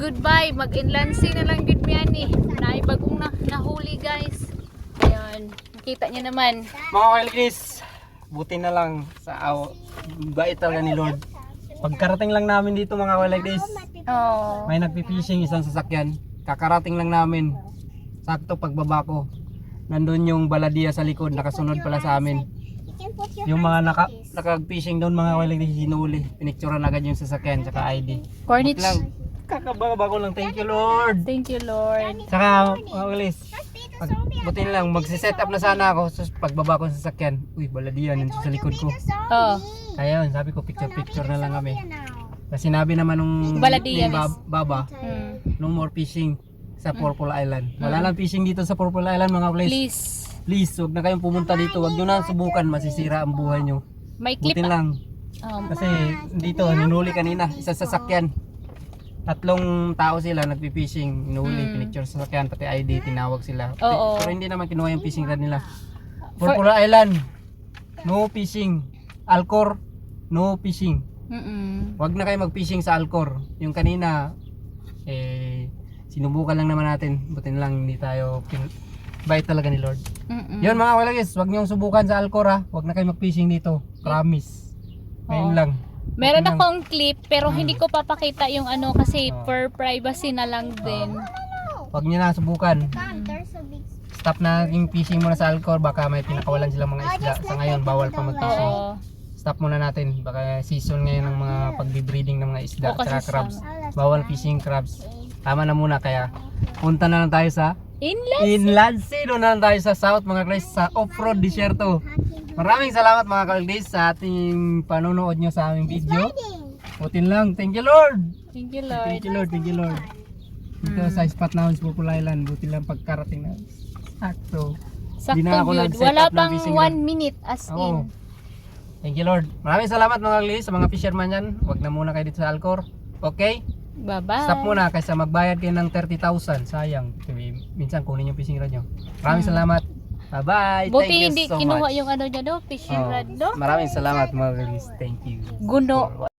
goodbye. Mag-inlandsing na lang gid mi ani. Naibagong nahuli guys. Ayun, nakita niyo naman. Mga kaligis, buti na lang sa bait talaga ni Lord. Pagkarating lang namin dito mga kaligis, Oh. may nagpipishing isang sasakyan. Kakarating lang namin. Sakto pagbaba ko, nandun yung baladiya sa likod, nakasunod pala sa amin. Yung mga nakag-fishing doon mga kaligis, hinuli. Pinicturean agad yung sasakyan, tsaka ID. Cornish. Buti lang, kakababa ko lang, thank you Lord. Thank you, Lord. Tsaka mga kaligis, buti lang, magsiset up na sana ako. So, pagbaba ko sa sasakyan, uy, baladiya, nandun sa likod ko. Oh. Kaya yun, sabi ko picture na lang kami. Kasi sinabi naman nung Baladiya, ni Baba, no more fishing sa Purple Island. Wala lang fishing dito sa Purple Island mga place. Please, huwag na kayong pumunta dito. Huwag nyo na subukan, masisira ang buhay nyo. May clip. Buti lang. Kasi dito, ninuli kanina, isang sasakyan. 3 tao sila nagpi-fishing, inuli, pinicture sa sasakyan, pati ID, tinawag sila. Oo. Pero hindi naman kinuha yung fishing rod nila. Purple Island, no fishing. Alcor, no fishing. Huwag na kayo mag-fishing sa Alcor. Yung kanina, sinubukan lang naman natin. Buti na lang hindi tayo bait talaga ni Lord. Yun mga kalagis, huwag niyong subukan sa Alcor ha. Huwag na kayo mag-fishing dito. Promise. Ngayon lang. Meron akong clip pero hindi ko papakita yung ano kasi for privacy na lang din. Huwag niyo na subukan. Stop na yung fishing muna sa Alcor. Baka may pinakawalan silang mga isda. Sa ngayon, bawal pa mag-fishing. Oo. Stop muna natin. Baka season ngayon ng mga pagbe-breeding ng mga isda O, kasi at crabs. Bawal fishing crabs. Tama na muna kaya punta na lang tayo sa Inland Sea. Doon na lang tayo sa south mga guys, sa off-road disyerto. Maraming salamat mga kalagis sa ating panonood nyo sa aming video. Putin lang. Thank you Lord. Thank you, Lord. Thank you Lord. Thank you Lord. Dito sa spot namin sa Purple Island. Buti lang pagkarating na. Sakto. Sakto Di na ako good. nag-set Wala up ng pang fishing 1 minute as Oo. in. Thank you Lord. Maraming salamat mga kalagis sa mga fisherman yan. Huwag na muna kayo dito sa Alcor. Okay? Bye-bye. Stop muna kaysa magbayad kayo ng 30,000. Sayang. Minsan kunin yung fishing rod nyo. Maraming salamat. Bye-bye. Buti Thank you hindi so kinuha much. yung ano dyan do, fishing Oh, rod do. Maraming salamat mga kalagis. Thank you. Guno.